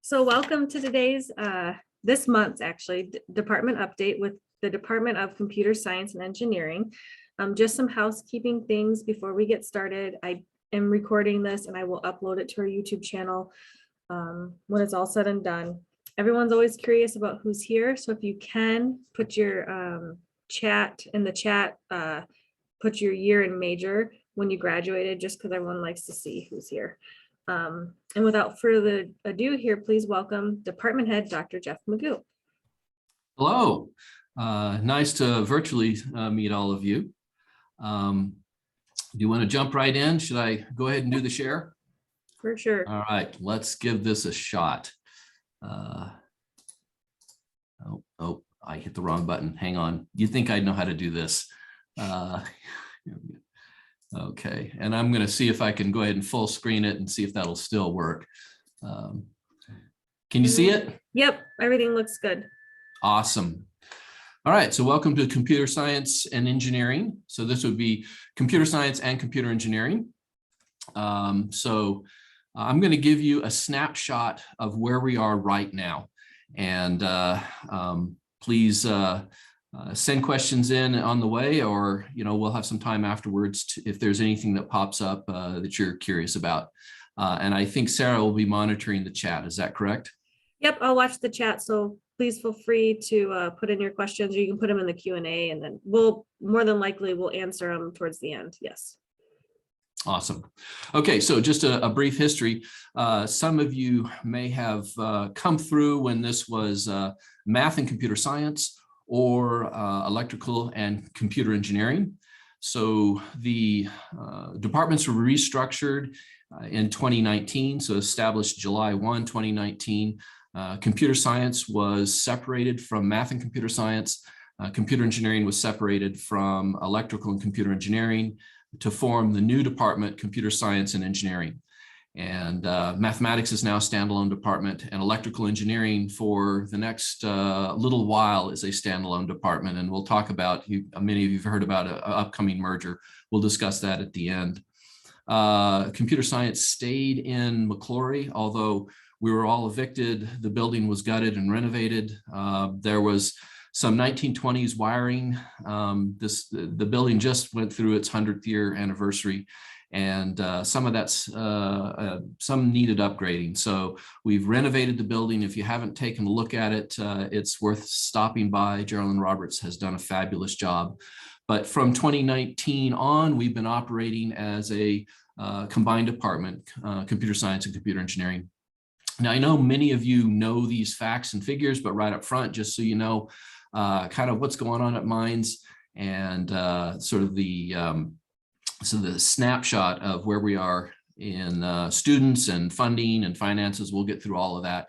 So welcome to today's, this month's actually, department update with the Department of Computer Science and Engineering. Just some housekeeping things before we get started. I am recording this and I will upload it to our YouTube channel when it's all said and done. Everyone's always curious about who's here. So if you can put your chat in the chat, put your year and major when you graduated, just because everyone likes to see who's here. And without further ado here, please welcome Department Head, Dr. Jeff Magoo. Hello, nice to virtually meet all of you. Do you want to jump right in? Should I go ahead and do the share? For sure. All right, let's give this a shot. Oh, I hit the wrong button. Hang on. You'd think I'd know how to do this. Okay, and I'm going to see if I can go ahead and full screen it and see if that'll still work. Can you see it? Yep, everything looks good. Awesome. All right, so welcome to Computer Science and Engineering. So this would be Computer Science and Computer Engineering. I'm going to give you a snapshot of where we are right now. And please send questions in on the way, or we'll have some time afterwards if there's anything that pops up that you're curious about. And I think Sarah will be monitoring the chat. Is that correct? Yep, I'll watch the chat. So please feel free to put in your questions, or you can put them in the Q&A, and then we'll more than likely we'll answer them towards the end. Yes. Awesome. Okay, so just a brief history. Some of you may have come through when this was math and computer science, or electrical and computer engineering. So the departments were restructured in 2019, so established July 1, 2019. Computer science was separated from math and computer science. Computer engineering was separated from electrical and computer engineering to form the new department, Computer Science and Engineering. And mathematics is now a standalone department, and electrical engineering for the next little while is a standalone department. And we'll talk about, many of you have heard about an upcoming merger. We'll discuss that at the end. Computer science stayed in Mcclory, although we were all evicted. The building was gutted and renovated. There was some 1920s wiring. The building just went through its 100th year anniversary. And some of that's some needed upgrading. So we've renovated the building. If you haven't taken a look at it, it's worth stopping by. Geraldine Roberts has done a fabulous job. But from 2019 on, we've been operating as a combined department, computer science and computer engineering. Now, I know many of you know these facts and figures, but right up front, just so you know kind of what's going on at Mines and sort of so the snapshot of where we are in students and funding and finances. We'll get through all of that.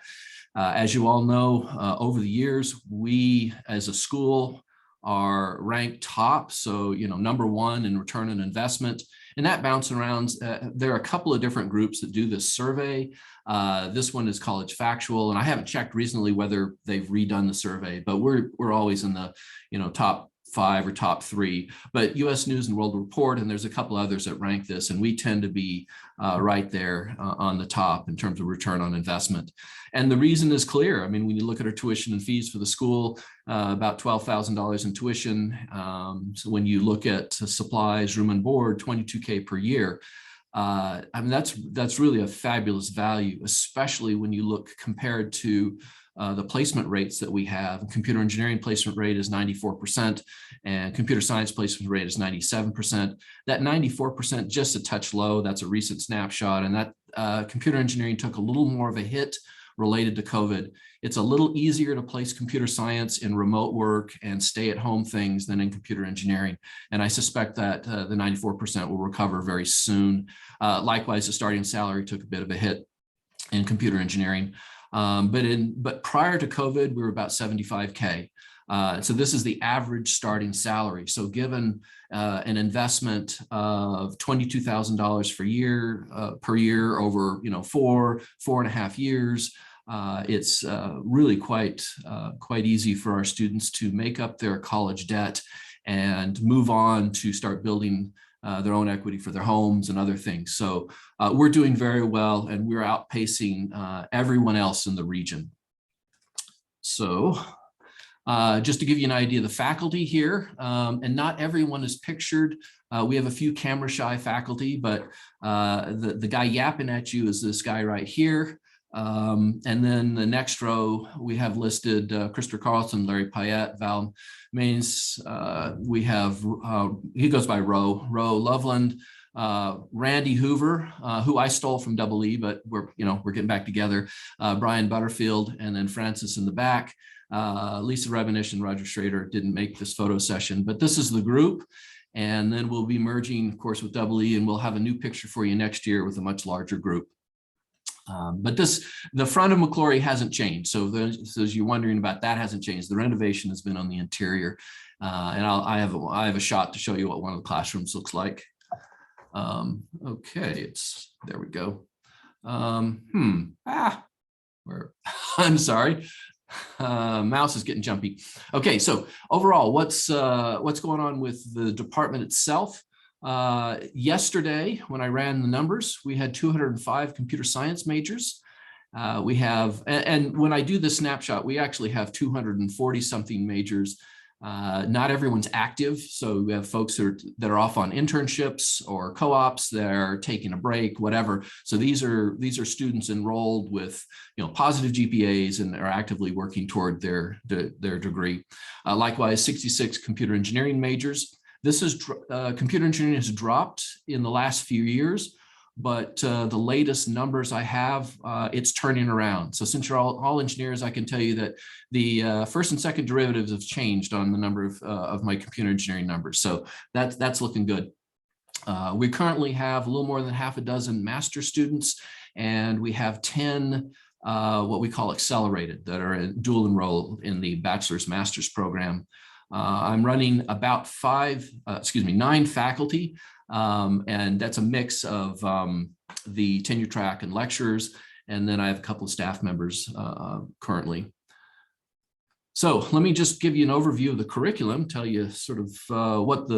As you all know, over the years, we as a school are ranked top. So, #1 in return on investment, and that bounces around. There are a couple of different groups that do this survey. This one is College Factual, and I haven't checked recently whether they've redone the survey, but we're always in the top 5 or top 3, but US News and World Report, and there's a couple others that rank this, and we tend to be right there on the top in terms of return on investment. And the reason is clear. I mean, when you look at our tuition and fees for the school, about $12,000 in tuition. So when you look at supplies, room and board, $22K per year. I mean, that's really a fabulous value, especially when you look compared to the placement rates that we have. Computer engineering placement rate is 94%, and computer science placement rate is 97%. That 94% just a touch low. That's a recent snapshot, and that computer engineering took a little more of a hit related to COVID. It's a little easier to place computer science in remote work and stay-at-home things than in computer engineering. And I suspect that the 94% will recover very soon. Likewise, the starting salary took a bit of a hit in computer engineering. But prior to COVID, we were about 75K. So this is the average starting salary. So given an investment of $22,000 per year over 4.5 years, it's really quite easy for our students to make up their college debt and move on to start building their own equity for their homes and other things. So we're doing very well, and we're outpacing everyone else in the region. So just to give you an idea of the faculty here, and not everyone is pictured. We have a few camera shy faculty, but the guy yapping at you is this guy right here. And then the next row, we have listed Christopher Carlson, Larry Payette, Val Maines. We have, he goes by Roe Loveland, Randy Hoover, who I stole from Ieee, but we're getting back together. Brian Butterfield, and then Francis in the back. Lisa Revanish and Roger Schrader didn't make this photo session, but this is the group. And then we'll be merging, of course, with Ieee, and we'll have a new picture for you next year with a much larger group. But the front of Mcclory hasn't changed. So as you're wondering about, that hasn't changed. The renovation has been on the interior. And I have a shot to show you what one of the classrooms looks like. Okay, there we go. I'm sorry. Mouse is getting jumpy. Okay, so overall, what's going on with the department itself? Yesterday, when I ran the numbers, we had 205 computer science majors. We have, and when I do the snapshot, we actually have 240 something majors. Not everyone's active, so we have folks that are off on internships or co-ops that are taking a break, whatever. So these are students enrolled with positive GPAs and are actively working toward their degree. Likewise, 66 computer engineering majors. This is computer engineering has dropped in the last few years, but the latest numbers I have, it's turning around. So since you're all engineers, I can tell you that the first and second derivatives have changed on the number of my computer engineering numbers. So that's looking good. We currently have a little more than half a dozen master students, and we have 10 what we call accelerated that are dual enrolled in the bachelor's master's program. I'm running about 9 faculty, and that's a mix of the tenure track and lecturers, and then I have a couple of staff members currently. So let me just give you an overview of the curriculum, tell you sort of what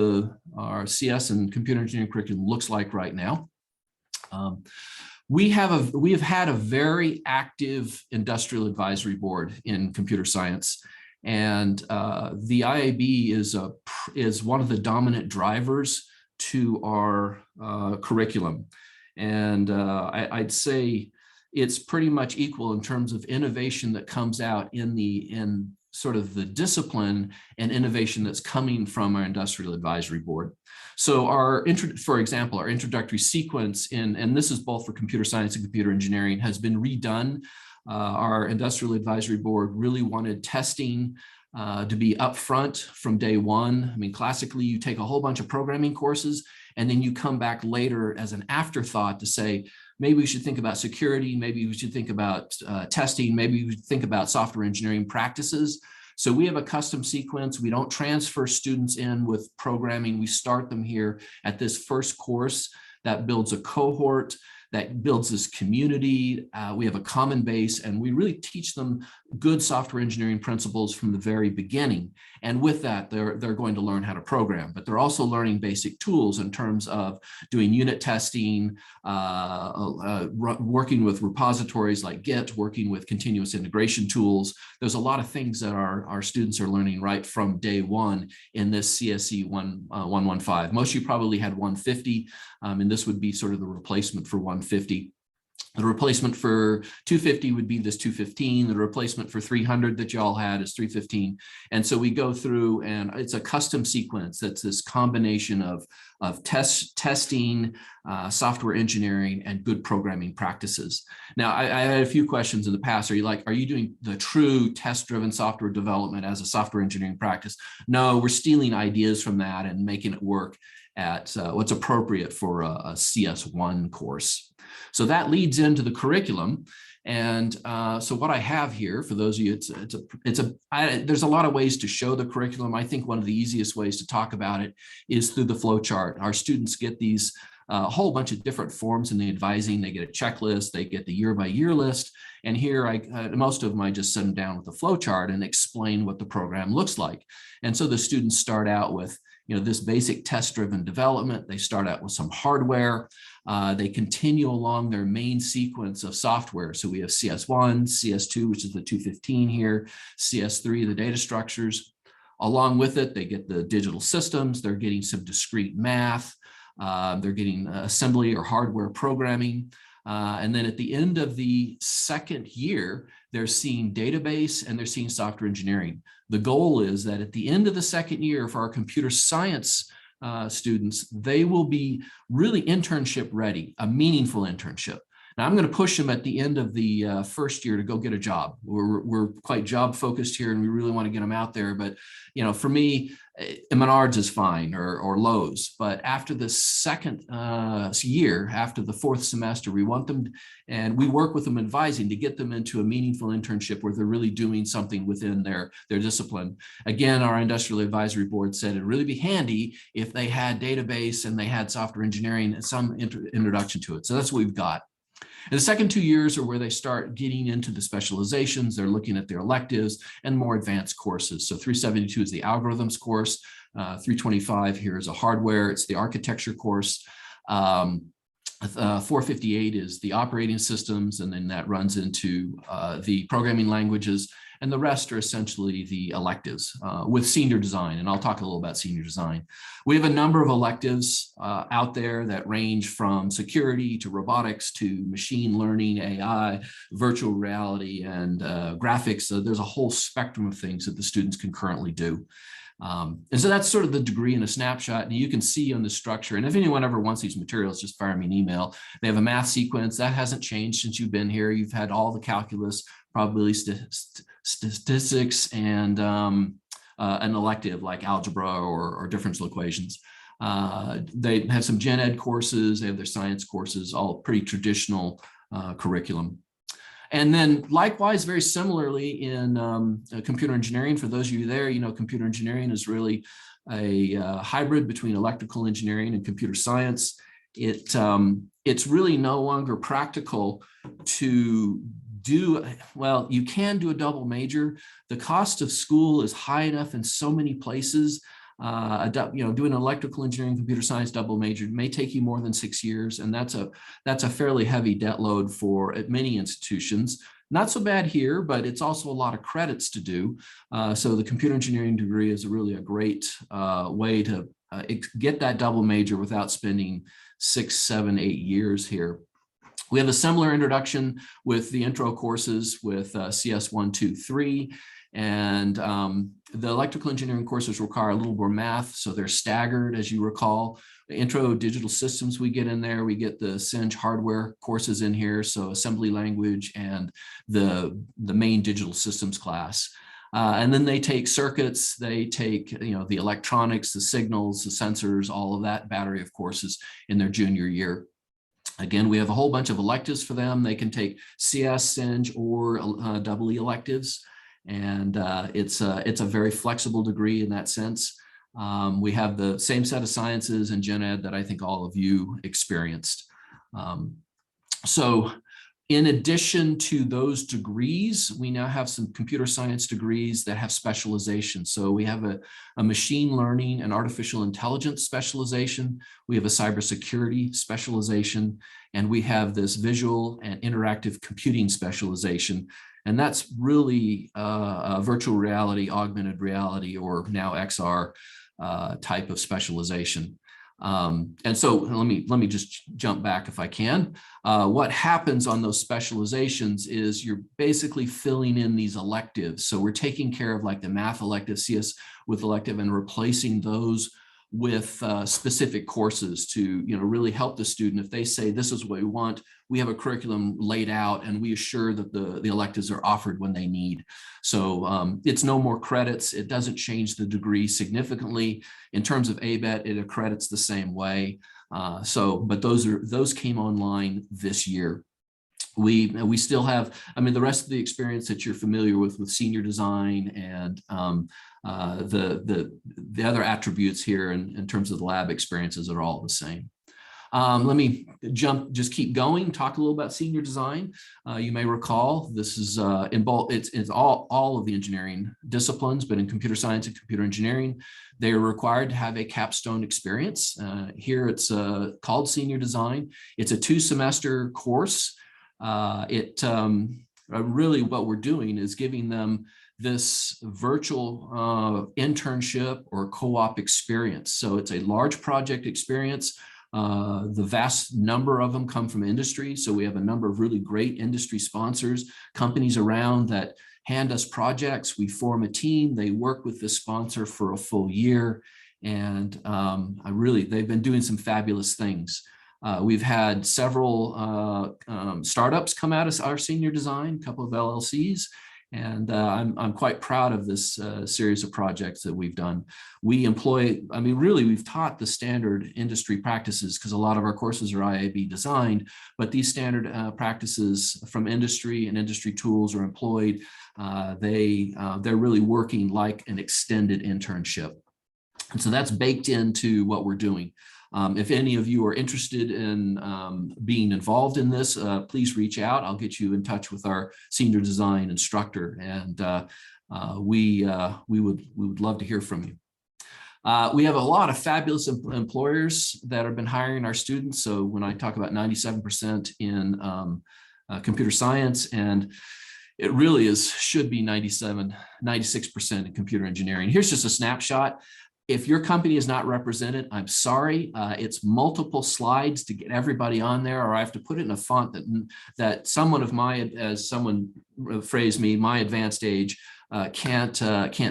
our CS and computer engineering curriculum looks like right now. We have had a very active industrial advisory board in computer science. And the IAB is one of the dominant drivers to our curriculum. And I'd say it's pretty much equal in terms of innovation that comes out in sort of the discipline and innovation that's coming from our industrial advisory board. So for example, our introductory sequence and this is both for computer science and computer engineering, has been redone. Our industrial advisory board really wanted testing to be upfront from day one. I mean, classically, you take a whole bunch of programming courses, and then you come back later as an afterthought to say, maybe we should think about security, maybe we should think about testing, maybe we should think about software engineering practices. So we have a custom sequence. We don't transfer students in with programming. We start them here at this first course that builds a cohort, that builds this community. We have a common base, and we really teach them good software engineering principles from the very beginning. And with that, they're going to learn how to program, but they're also learning basic tools in terms of doing unit testing, working with repositories like Git, working with continuous integration tools. There's a lot of things that our students are learning right from day one in this CSE 115. Most of you probably had 150, and this would be sort of the replacement for 150. The replacement for 250 would be this 215. The replacement for 300 that y'all had is 315. And so we go through, and it's a custom sequence that's this combination of testing, software engineering, and good programming practices. Now, I had a few questions in the past. Are you doing the true test-driven software development as a software engineering practice? No, we're stealing ideas from that and making it work at what's appropriate for a CS1 course. So that leads into the curriculum. And so what I have here, for those of you, there's a lot of ways to show the curriculum. I think one of the easiest ways to talk about it is through the flow chart. Our students get these a whole bunch of different forms in the advising. They get a checklist, they get the year-by-year list. And here, most of them, I just send them down with the flow chart and explain what the program looks like. And so the students start out with, this basic test-driven development. They start out with some hardware. They continue along their main sequence of software. So we have CS1, CS2, which is the 215 here, CS3, the data structures. Along with it, they get the digital systems. They're getting some discrete math. They're getting assembly or hardware programming. And then at the end of the second year, they're seeing database and they're seeing software engineering. The goal is that at the end of the second year for our computer science students, they will be really internship ready, a meaningful internship. Now I'm going to push them at the end of the first year to go get a job. We're quite job focused here and we really want to get them out there. But, for me, Menards is fine or Lowe's. But after the second year, after the fourth semester, we want them and we work with them advising to get them into a meaningful internship where they're really doing something within their discipline. Again, our industrial advisory board said it'd really be handy if they had database and they had software engineering and some introduction to it. So that's what we've got. And the second 2 years are where they start getting into the specializations. They're looking at their electives and more advanced courses. So 372 is the algorithms course. 325 here is a hardware. It's the architecture course. 458 is the operating systems, and then that runs into the programming languages. And the rest are essentially the electives with senior design. And I'll talk a little about senior design. We have a number of electives out there that range from security to robotics to machine learning, AI, virtual reality, and graphics. So there's a whole spectrum of things that the students can currently do. And so that's sort of the degree in a snapshot. And you can see on the structure. And if anyone ever wants these materials, just fire me an email. They have a math sequence that hasn't changed since you've been here. You've had all the calculus, probability statistics, and an elective like algebra or differential equations. They have some gen ed courses. They have their science courses, all pretty traditional curriculum. And then likewise, very similarly in computer engineering, for those of you there, computer engineering is really a hybrid between electrical engineering and computer science. It's really no longer practical to do, well, you can do a double major. The cost of school is high enough in so many places. Doing electrical engineering, computer science double major may take you more than 6 years, and that's a fairly heavy debt load for at many institutions. Not so bad here, but it's also a lot of credits to do. So the computer engineering degree is really a great way to get that double major without spending 6, 7, 8 years here. We have a similar introduction with the intro courses with CS1, 2, 3. And the electrical engineering courses require a little more math, so they're staggered, as you recall. The intro digital systems we get in there, we get the Cinch hardware courses in here, so assembly language and the main digital systems class. And then they take circuits, they take the electronics, the signals, the sensors, all of that battery of courses in their junior year. Again, we have a whole bunch of electives for them. They can take CS, Cinch, or EE electives. And it's a very flexible degree in that sense. We have the same set of sciences and gen ed that I think all of you experienced. So in addition to those degrees, we now have some computer science degrees that have specialization. So we have a machine learning and artificial intelligence specialization. We have a cybersecurity specialization, and we have this visual and interactive computing specialization. And that's really a virtual reality, augmented reality, or now XR type of specialization. And so let me just jump back if I can. What happens on those specializations is you're basically filling in these electives. So we're taking care of like the math elective, CS with elective, and replacing those with specific courses to really help the student. If they say this is what we want, we have a curriculum laid out and we assure that the electives are offered when they need. So it's no more credits. It doesn't change the degree significantly. In terms of ABET, it accredits the same way. But those came online this year. We still have, the rest of the experience that you're familiar with senior design and the other attributes here in terms of the lab experiences are all the same. Let me just keep going, talk a little about senior design. You may recall this is it's all of the engineering disciplines, but in computer science and computer engineering, they are required to have a capstone experience. Here it's called senior design. It's a 2-semester course. Really what we're doing is giving them this virtual internship or co-op experience. So it's a large project experience. The vast number of them come from industry. So we have a number of really great industry sponsors, companies around that hand us projects. We form a team. They work with the sponsor for a full year. And they've been doing some fabulous things. We've had several startups come out of our senior design, a couple of LLCs. And I'm quite proud of this series of projects that we've done. We employ, we've taught the standard industry practices because a lot of our courses are IAB designed, but these standard practices from industry and industry tools are employed. They're really working like an extended internship. And so that's baked into what we're doing. If any of you are interested in being involved in this, please reach out. I'll get you in touch with our senior design instructor, and we would love to hear from you. We have a lot of fabulous employers that have been hiring our students. So when I talk about 97% in computer science, and it really should be 96% in computer engineering. Here's just a snapshot. If your company is not represented, I'm sorry. It's multiple slides to get everybody on there, or I have to put it in a font that someone of my, as someone phrased me, my advanced age, can't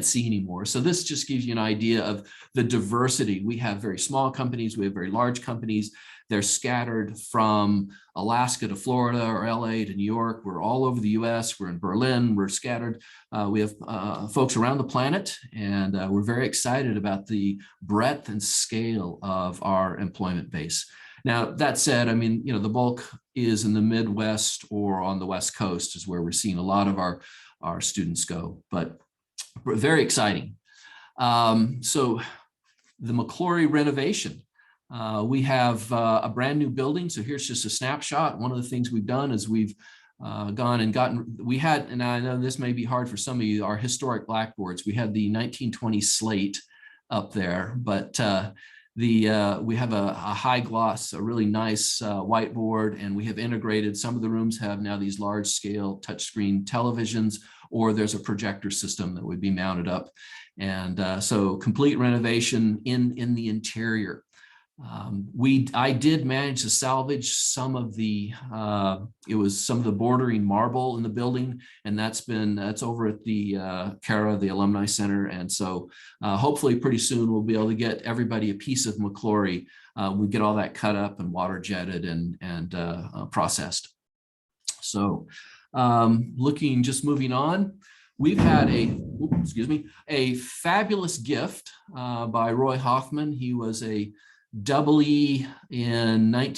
see anymore. So this just gives you an idea of the diversity. We have very small companies, we have very large companies. They're scattered from Alaska to Florida or LA to New York. We're all over the US. We're in Berlin. We're scattered. We have folks around the planet, and we're very excited about the breadth and scale of our employment base. Now, that said, the bulk is in the Midwest or on the West Coast is where we're seeing a lot of our students go, but very exciting. So the Mcclory Renovation. We have a brand new building. So here's just a snapshot. One of the things we've done is we've gone and and I know this may be hard for some of you, our historic blackboards. We had the 1920 slate up there, but we have a high gloss, a really nice whiteboard, and we have integrated. Some of the rooms have now these large scale touchscreen televisions, or there's a projector system that would be mounted up. And so complete renovation in the interior. I did manage to salvage some of the bordering marble in the building, and that's over at the CARA, the Alumni Center. And so hopefully pretty soon we'll be able to get everybody a piece of Mcclory. We get all that cut up and water jetted and processed. So moving on, we've had a fabulous gift by Roy Hoffman. He was a Ieee in I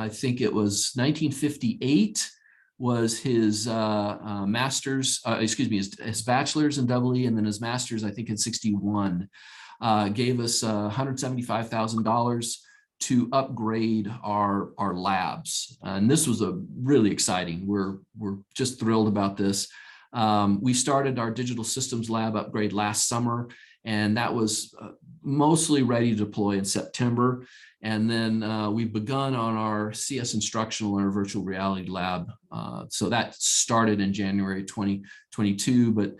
think it was 1958 was his master's, his bachelor's in Ieee, and then his master's, I think in 61, gave us $175,000 to upgrade our labs. And this was really exciting. We're just thrilled about this. We started our digital systems lab upgrade last summer, and that was mostly ready to deploy in September. And then we've begun on our CS instructional and our virtual reality lab. So that started in January 2022, but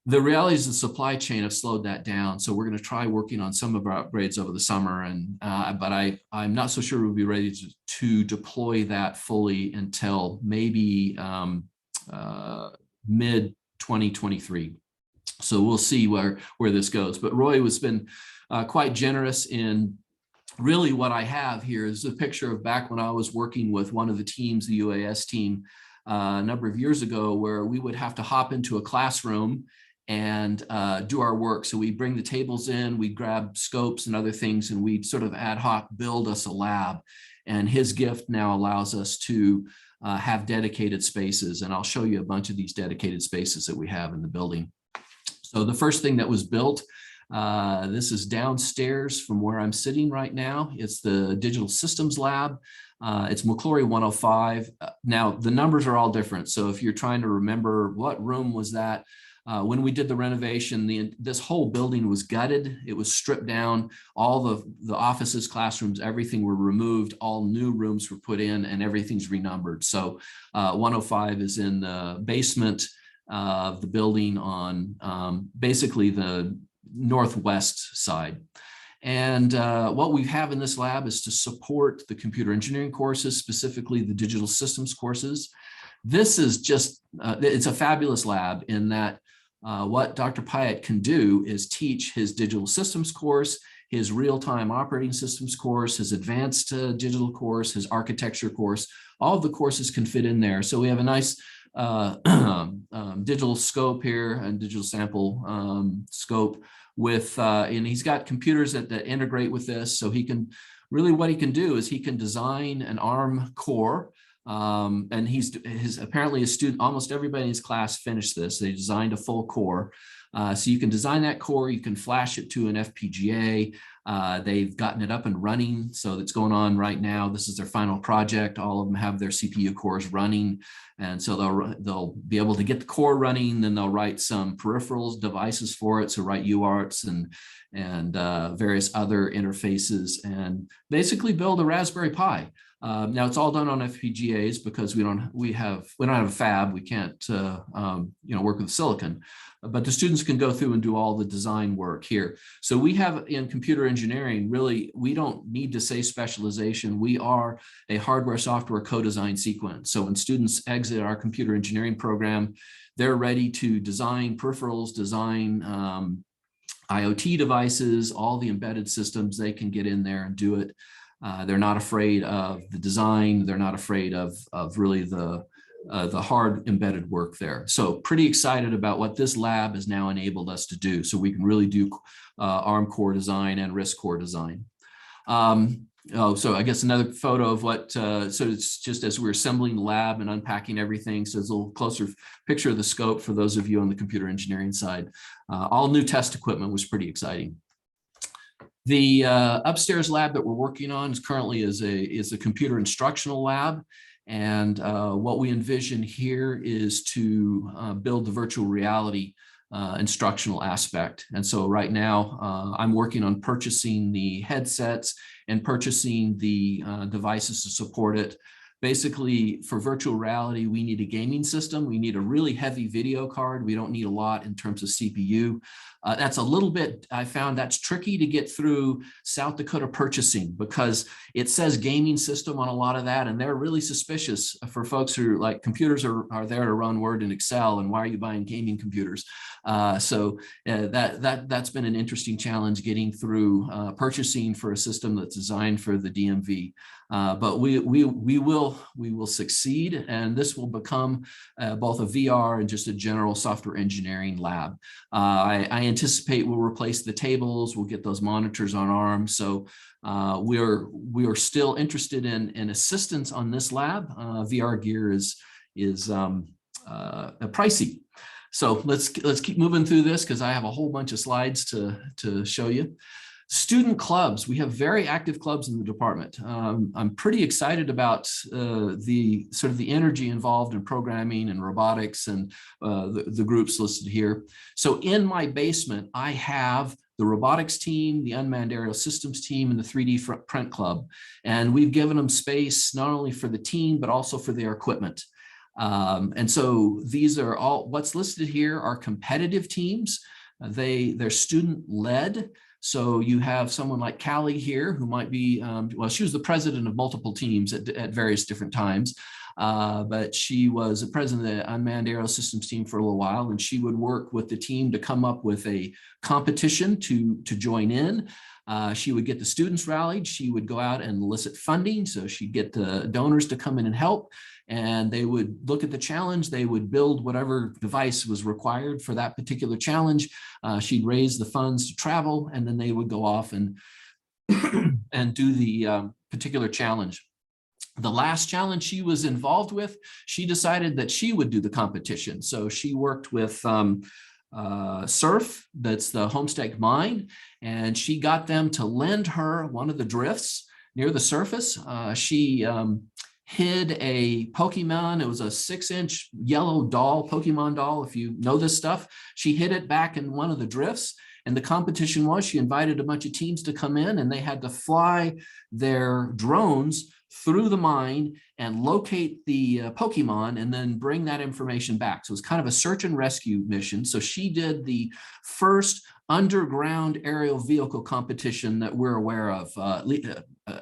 the realities of the supply chain have slowed that down. So we're going to try working on some of our upgrades over the summer. And but I'm not so sure we'll be ready to deploy that fully until maybe mid 2023. So we'll see where this goes. But Roy has been quite generous in really what I have here is a picture of back when I was working with one of the teams, the UAS team, a number of years ago, where we would have to hop into a classroom and do our work. So we bring the tables in, we grab scopes and other things, and we'd sort of ad hoc build us a lab. And his gift now allows us to have dedicated spaces. And I'll show you a bunch of these dedicated spaces that we have in the building. So the first thing that was built This is downstairs from where I'm sitting right now. It's the Digital Systems Lab. It's Mcclory 105. Now, the numbers are all different. So if you're trying to remember what room was that, when we did the renovation, this whole building was gutted. It was stripped down. All the offices, classrooms, everything were removed. All new rooms were put in and everything's renumbered. So 105 is in the basement of the building on basically the northwest side. And what we have in this lab is to support the computer engineering courses, specifically the digital systems courses. This is just, it's a fabulous lab in that what Dr. Pyatt can do is teach his digital systems course, his real-time operating systems course, his advanced digital course, his architecture course. All of the courses can fit in there. So we have a nice digital scope here and digital sample scope with, and he's got computers that integrate with this. So he can really, what he can do is he can design an ARM core. And apparently his student, almost everybody in his class finished this. They designed a full core. So you can design that core, you can flash it to an FPGA. They've gotten it up and running. So it's going on right now. This is their final project. All of them have their CPU cores running. And so they'll be able to get the core running, then they'll write some peripherals devices for it. So write UARTs and various other interfaces and basically build a Raspberry Pi. Now it's all done on FPGAs because we don't have a fab. We can't work with silicon, but the students can go through and do all the design work here. So we have in computer engineering, really, we don't need to say specialization. We are a hardware software co-design sequence. So when students exit our computer engineering program, they're ready to design peripherals, design IoT devices, all the embedded systems. They can get in there and do it. They're not afraid of the design. They're not afraid of really the hard embedded work there. So pretty excited about what this lab has now enabled us to do. So we can really do ARM core design and RISC core design. So I guess another photo of what, so it's just as we're assembling the lab and unpacking everything. So it's a little closer picture of the scope for those of you on the computer engineering side. All new test equipment was pretty exciting. The upstairs lab that we're working on is currently is a computer instructional lab. And what we envision here is to build the virtual reality instructional aspect. And so right now I'm working on purchasing the headsets and purchasing the devices to support it. Basically, for virtual reality, we need a gaming system. We need a really heavy video card. We don't need a lot in terms of CPU. That's a little bit, I found that's tricky to get through South Dakota purchasing because it says gaming system on a lot of that, and they're really suspicious for folks who like computers are there to run Word and Excel, and why are you buying gaming computers? So that's been an interesting challenge getting through purchasing for a system that's designed for the DMV. But we will succeed, and this will become both a VR and just a general software engineering lab. I anticipate we'll replace the tables, we'll get those monitors on ARM. So we are still interested in assistance on this lab. VR gear is pricey. So let's keep moving through this because I have a whole bunch of slides to show you. Student clubs, we have very active clubs in the department. I'm pretty excited about the sort of the energy involved in programming and robotics and the groups listed here. So in my basement, I have the robotics team, the unmanned aerial systems team, and the 3D print club. And we've given them space not only for the team, but also for their equipment. And so these are all, what's listed here are competitive teams. They're student led. So you have someone like Callie here who might be, well, she was the president of multiple teams at various different times, but she was the president of the Unmanned Aerial Systems team for a little while, and she would work with the team to come up with a competition to join in. She would get the students rallied. She would go out and elicit funding. So she'd get the donors to come in and help. And they would look at the challenge. They would build whatever device was required for that particular challenge. She'd raise the funds to travel, and then they would go off and, and do the particular challenge. The last challenge she was involved with, she decided that she would do the competition. So she worked with Surf, that's the Homestake mine, and she got them to lend her one of the drifts near the surface. She hid a Pokemon. It was a 6-inch yellow doll, Pokemon doll. If you know this stuff, she hid it back in one of the drifts. And the competition was she invited a bunch of teams to come in, and they had to fly their drones through the mine and locate the Pokemon and then bring that information back. So it was kind of a search and rescue mission. So she did the first underground aerial vehicle competition that we're aware of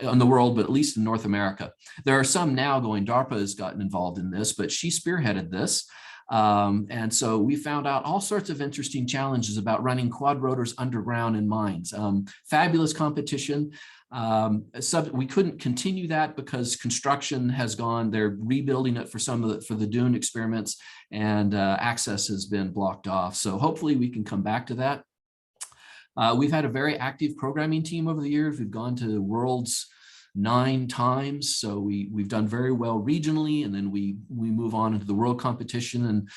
in the world, but at least in North America. There are some now going, DARPA has gotten involved in this, but she spearheaded this. And so we found out all sorts of interesting challenges about running quad rotors underground in mines. Fabulous competition. We couldn't continue that because construction has gone, they're rebuilding it for for the Dune experiments, and access has been blocked off. So hopefully we can come back to that. We've had a very active programming team over the years. We've gone to Worlds 9 times, so we've done very well regionally, and then we move on into the world competition. And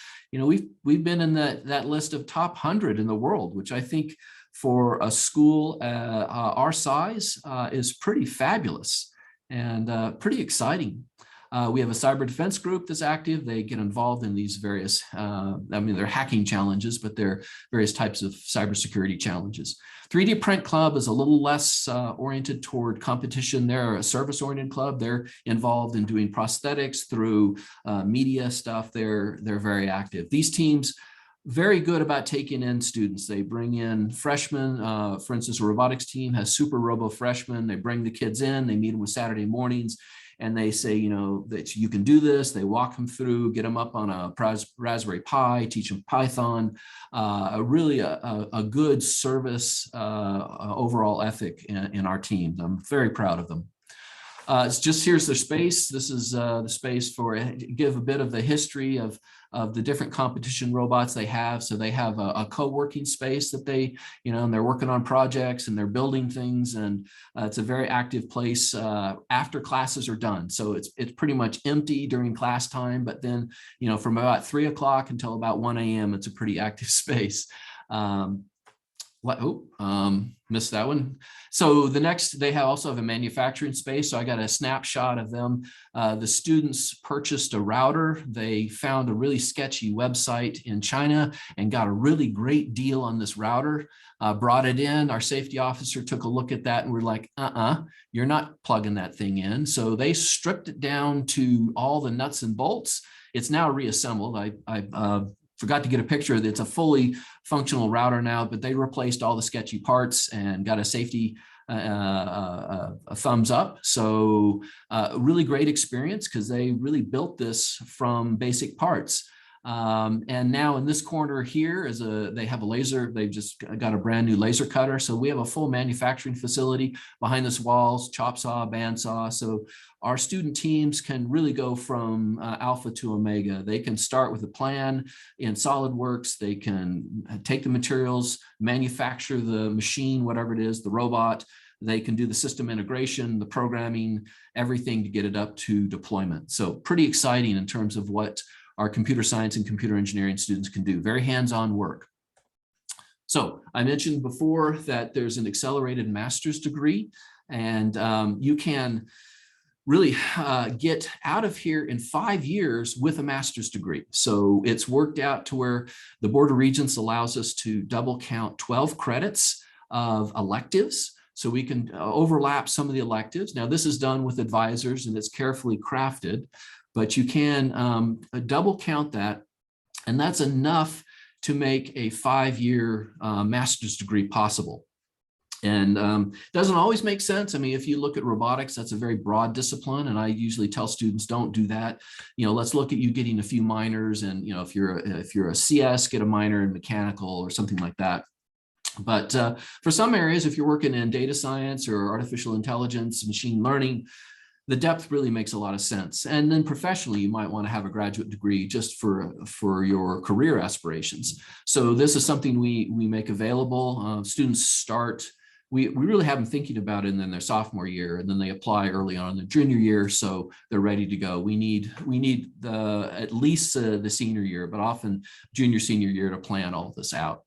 we've been in that list of top 100 in the world, which I think for a school our size is pretty fabulous and pretty exciting. We have a cyber defense group that's active. They get involved in these various, they're hacking challenges, but they're various types of cybersecurity challenges. 3D Print Club is a little less oriented toward competition. They're a service-oriented club. They're involved in doing prosthetics through media stuff. They're very active. These teams, very good about taking in students. They bring in freshmen. For instance, a robotics team has super robo freshmen. They bring the kids in, they meet them with Saturday mornings, and they say, that you can do this. They walk them through, get them up on a Raspberry Pi, teach them Python, really a good service overall ethic in our team. I'm very proud of them. Here's their space. This is the space for, give a bit of the history of the different competition robots they have. So they have a co-working space that they, and they're working on projects and they're building things, and it's a very active place after classes are done. So it's pretty much empty during class time, but then, from about 3 o'clock until about 1 a.m., it's a pretty active space. Missed that one. So the next, they also have a manufacturing space. So I got a snapshot of them. The students purchased a router. They found a really sketchy website in China and got a really great deal on this router, brought it in. Our safety officer took a look at that and we're like, you're not plugging that thing in. So they stripped it down to all the nuts and bolts. It's now reassembled. I forgot to get a picture. It's a fully functional router now, but they replaced all the sketchy parts and got a safety a thumbs up. So really great experience because they really built this from basic parts. And now in this corner here they have a laser. They've just got a brand new laser cutter. So we have a full manufacturing facility behind this walls, chop saw, bandsaw. So our student teams can really go from alpha to omega. They can start with a plan in SolidWorks. They can take the materials, manufacture the machine, whatever it is, the robot. They can do the system integration, the programming, everything to get it up to deployment. So pretty exciting in terms of what our computer science and computer engineering students can do. Very hands-on work. So I mentioned before that there's an accelerated master's degree, and you can really get out of here in 5 years with a master's degree. So it's worked out to where the Board of Regents allows us to double count 12 credits of electives. So we can overlap some of the electives. Now this is done with advisors and it's carefully crafted, but you can double count that. And that's enough to make a 5-year master's degree possible. And doesn't always make sense. I mean, if you look at robotics, that's a very broad discipline. And I usually tell students, don't do that. Let's look at you getting a few minors. And, if you're a CS, get a minor in mechanical or something like that. But for some areas, if you're working in data science or artificial intelligence, machine learning, the depth really makes a lot of sense. And then professionally, you might want to have a graduate degree just for your career aspirations. So this is something we make available. Students start we really have them thinking about it in their sophomore year, and then they apply early on in their junior year, so they're ready to go. We need at least the senior year, but often junior, senior year to plan all this out.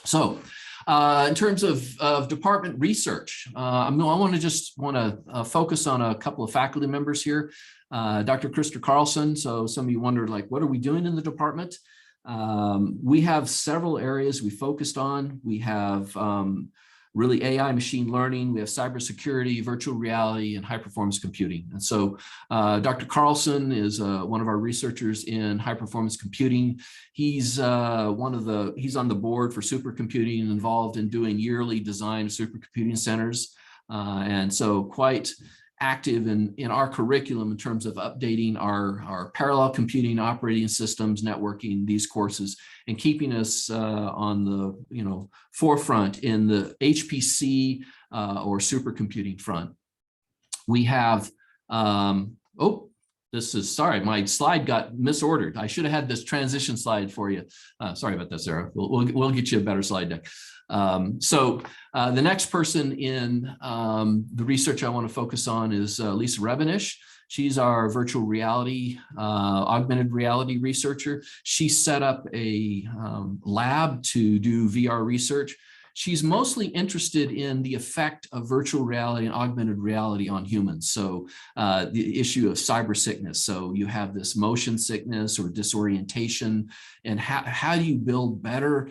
So in terms of department research, I want to focus on a couple of faculty members here. Dr. Christopher Carlson. So some of you wondered, like, what are we doing in the department? We have several areas we focused on. We have really AI, machine learning. We have cybersecurity, virtual reality, and high performance computing. And so Dr. Carlson is one of our researchers in high performance computing. He's he's on the board for supercomputing and involved in doing yearly design of supercomputing centers. And so quite active in our curriculum in terms of updating our parallel computing operating systems, networking, these courses, and keeping us on the forefront in the HPC or supercomputing front. We have, sorry, my slide got misordered. I should have had this transition slide for you. Sorry about that, Sarah. We'll get you a better slide deck. The next person in the research I want to focus on is Lisa Revanish. She's our virtual reality, augmented reality researcher. She set up a lab to do VR research. She's mostly interested in the effect of virtual reality and augmented reality on humans. So the issue of cyber sickness. So you have this motion sickness or disorientation, and how do you build better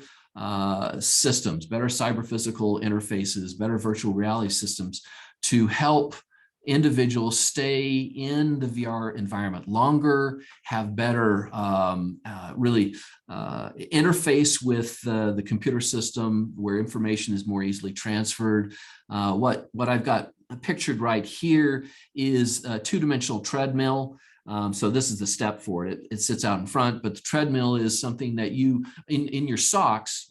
systems, better cyber physical interfaces, better virtual reality systems to help individuals stay in the VR environment longer, have better interface with the computer system where information is more easily transferred. What I've got pictured right here is a two-dimensional treadmill. So this is the step for it. It sits out in front, but the treadmill is something that you, in your socks,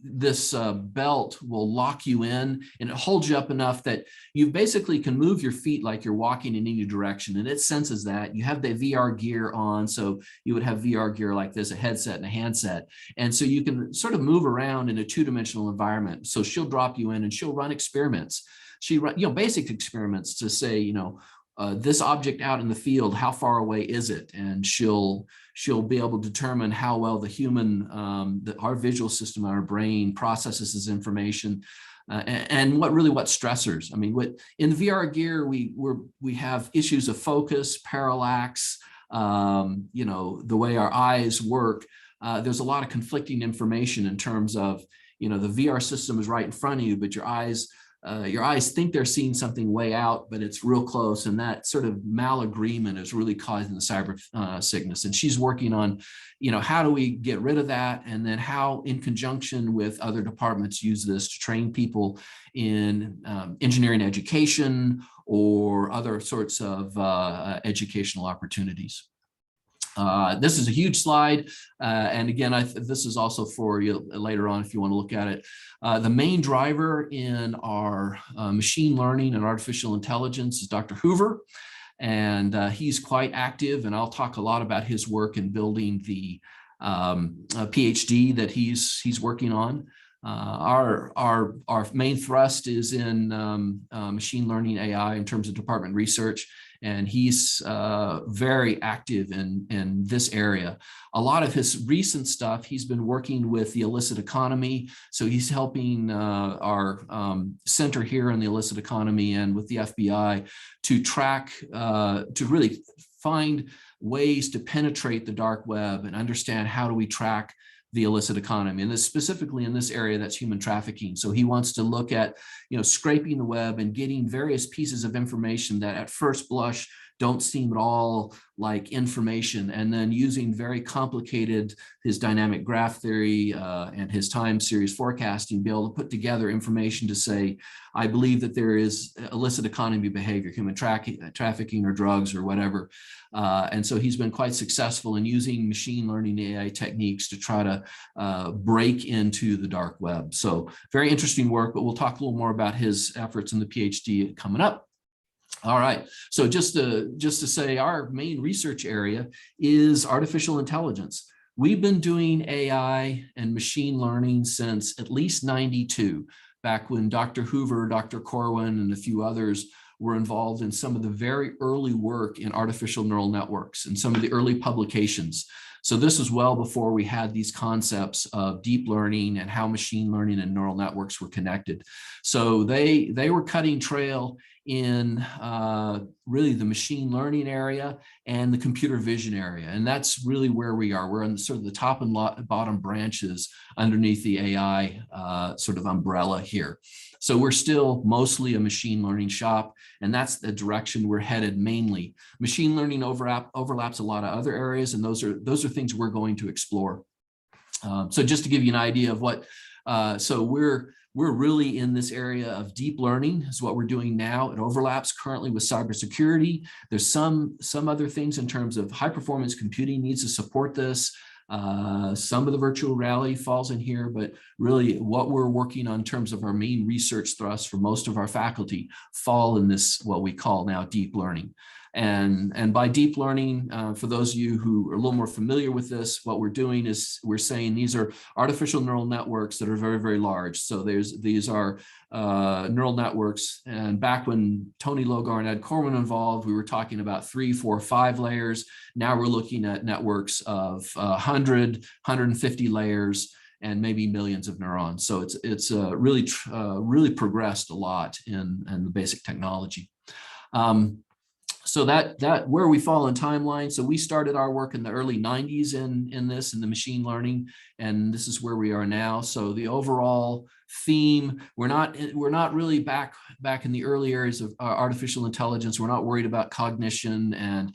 this belt will lock you in, and it holds you up enough that you basically can move your feet like you're walking in any direction, and it senses that. You have the VR gear on, so you would have VR gear like this, a headset and a handset. And so you can sort of move around in a two-dimensional environment. So she'll drop you in and she'll run experiments. She run, basic experiments to say, this object out in the field, how far away is it? And she'll be able to determine how well the human, our visual system, our brain processes this information, and what stressors. I mean, in the VR gear, we have issues of focus, parallax, the way our eyes work. There's a lot of conflicting information in terms of, the VR system is right in front of you, but your eyes think they're seeing something way out, but it's real close. And that sort of malagreement is really causing the cyber sickness. And she's working on, how do we get rid of that? And then how, in conjunction with other departments, use this to train people in engineering education or other sorts of educational opportunities. This is a huge slide. And again, this is also for you later on if you want to look at it. The main driver in our machine learning and artificial intelligence is Dr. Hoover. And he's quite active, and I'll talk a lot about his work in building the PhD that he's working on. Our main thrust is in machine learning AI in terms of department research, and he's very active in this area. A lot of his recent stuff, he's been working with the illicit economy. So he's helping our center here in the illicit economy and with the FBI to track, to really find ways to penetrate the dark web and understand how do we track the illicit economy, and this specifically in this area, that's human trafficking. So he wants to look at, scraping the web and getting various pieces of information that at first blush don't seem at all like information, and then using very complicated, his dynamic graph theory and his time series forecasting, be able to put together information to say, I believe that there is illicit economy behavior, human trafficking or drugs or whatever. And so he's been quite successful in using machine learning AI techniques to try to break into the dark web. So very interesting work, but we'll talk a little more about his efforts in the PhD coming up. All right, so just to say, our main research area is artificial intelligence. We've been doing AI and machine learning since at least '92. back when Dr. Hoover, Dr. Corwin, and a few others were involved in some of the very early work in artificial neural networks and some of the early publications. So this was well before we had these concepts of deep learning and how machine learning and neural networks were connected. So they were cutting trail in really the machine learning area and the computer vision area. And that's really where we are. We're on sort of the top and bottom branches underneath the AI sort of umbrella here. So we're still mostly a machine learning shop, and that's the direction we're headed mainly. Machine learning overlaps a lot of other areas, and those are things we're going to explore. So just to give you an idea of what, so we're really in this area of deep learning is what we're doing now. It overlaps currently with cybersecurity. There's some other things in terms of high performance computing needs to support this. Some of the virtual reality falls in here, but really what we're working on in terms of our main research thrust for most of our faculty fall in this, what we call now deep learning. And by deep learning, for those of you who are a little more familiar with this, what we're doing is we're saying these are artificial neural networks that are very, very large. So these are neural networks. And back when Tony Logar and Ed Corwin involved, we were talking about 3, 4, 5 layers. Now we're looking at networks of 100, 150 layers and maybe millions of neurons. So it's really progressed a lot in the basic technology. So that where we fall in timeline. So we started our work in the early 90s in the machine learning, and this is where we are now. So the overall theme, we're not really back in the early areas of artificial intelligence. We're not worried about cognition and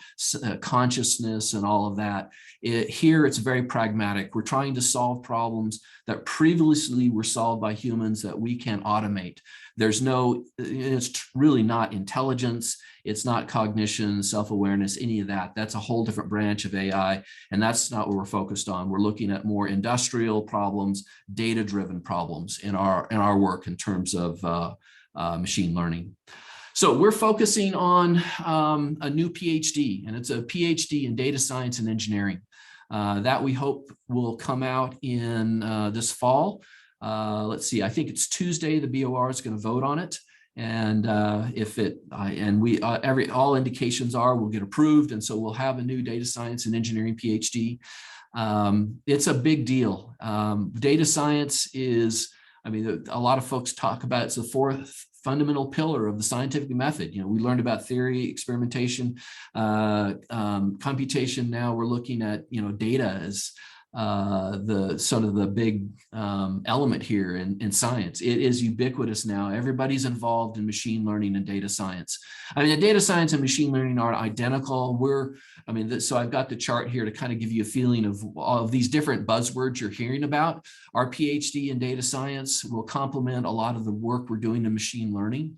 consciousness and all of that. Here it's very pragmatic. We're trying to solve problems that previously were solved by humans that we can automate. It's really not intelligence. It's not cognition, self-awareness, any of that. That's a whole different branch of AI, and that's not what we're focused on. We're looking at more industrial problems, data-driven problems in our work in terms of machine learning. So we're focusing on a new PhD, and it's a PhD in data science and engineering that we hope will come out in this fall. Let's see, I think it's Tuesday, the BOR is going to vote on it. And all indications are we'll get approved. And so we'll have a new data science and engineering PhD. It's a big deal. Data science is, I mean, a lot of folks talk about it's the fourth fundamental pillar of the scientific method. You know, we learned about theory, experimentation, computation. Now we're looking at, data as the sort of the big element here in science. It is ubiquitous now. Everybody's involved in machine learning and data science. I mean, the data science and machine learning are identical. So I've got the chart here to kind of give you a feeling of all of these different buzzwords you're hearing about. Our PhD in data science will complement a lot of the work we're doing in machine learning.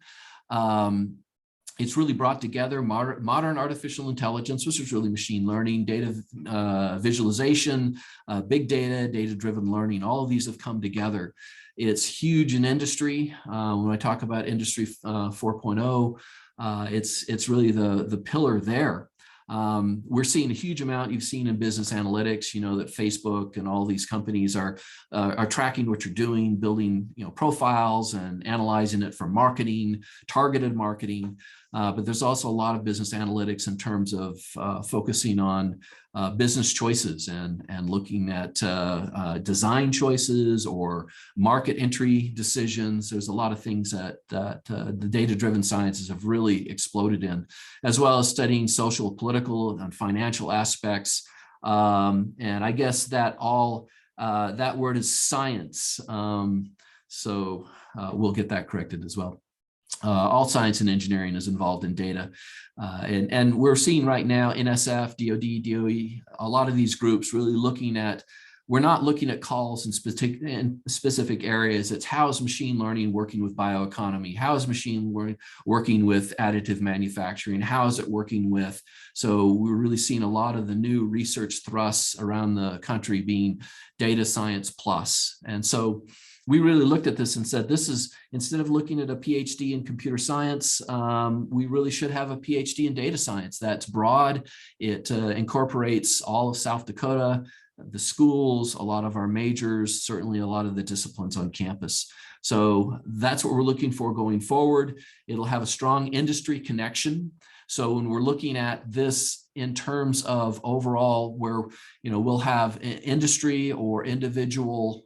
It's really brought together modern artificial intelligence, which is really machine learning, data visualization, big data, data-driven learning. All of these have come together. It's huge in industry. When I talk about Industry 4.0, it's really the pillar there. We're seeing a huge amount you've seen in business analytics, that Facebook and all these companies are tracking what you're doing, building, profiles and analyzing it for marketing, targeted marketing. But there's also a lot of business analytics in terms of focusing on business choices and looking at design choices or market entry decisions. There's a lot of things that the data-driven sciences have really exploded in, as well as studying social, political, and financial aspects. And I guess that that word is science. So we'll get that corrected as well. All science and engineering is involved in data. And we're seeing right now NSF, DOD, DOE, a lot of these groups really looking at, we're not looking at calls in specific areas. It's how is machine learning working with bioeconomy? How is machine learning working with additive manufacturing? How is it working with, so we're really seeing a lot of the new research thrusts around the country being data science plus. And so we really looked at this and said, this is, instead of looking at a PhD in computer science, we really should have a PhD in data science that's broad. It incorporates all of South Dakota, the schools, a lot of our majors, certainly a lot of the disciplines on campus. So that's what we're looking for going forward. It'll have a strong industry connection. So when we're looking at this in terms of overall where, we'll have industry or individual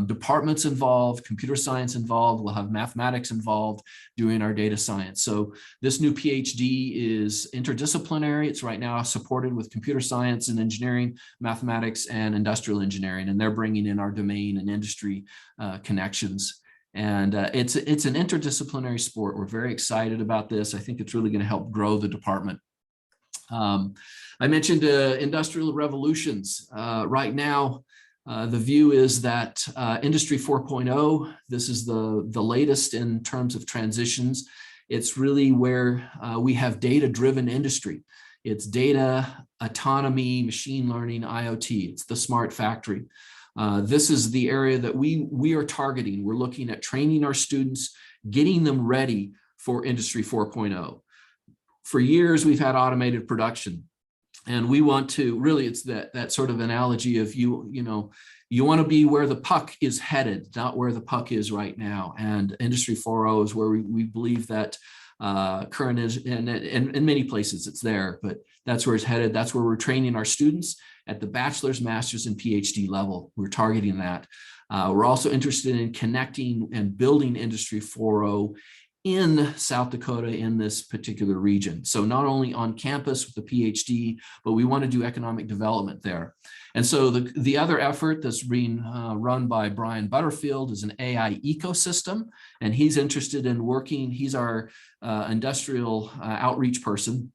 departments involved, computer science involved, we'll have mathematics involved doing our data science. So this new PhD is interdisciplinary. It's right now supported with computer science and engineering, mathematics, and industrial engineering, and they're bringing in our domain and industry connections. And it's an interdisciplinary sport. We're very excited about this. I think it's really going to help grow the department. I mentioned industrial revolutions. Right now, the view is that Industry 4.0, this is the latest in terms of transitions. It's really where we have data-driven industry. It's data, autonomy, machine learning, IoT. It's the smart factory. This is the area that we are targeting. We're looking at training our students, getting them ready for Industry 4.0. For years, we've had automated production, and we want to really, it's that sort of analogy of you want to be where the puck is headed, not where the puck is right now. And Industry 4.0 is where we believe that current is, and in many places it's there, but that's where it's headed. That's where we're training our students at the bachelor's, master's, and PhD level. We're targeting that. We're also interested in connecting and building Industry 4.0 in South Dakota in this particular region. So not only on campus with the PhD, but we want to do economic development there. And so the other effort that's being run by Brian Butterfield is an AI ecosystem, and he's interested in working, he's our industrial outreach person,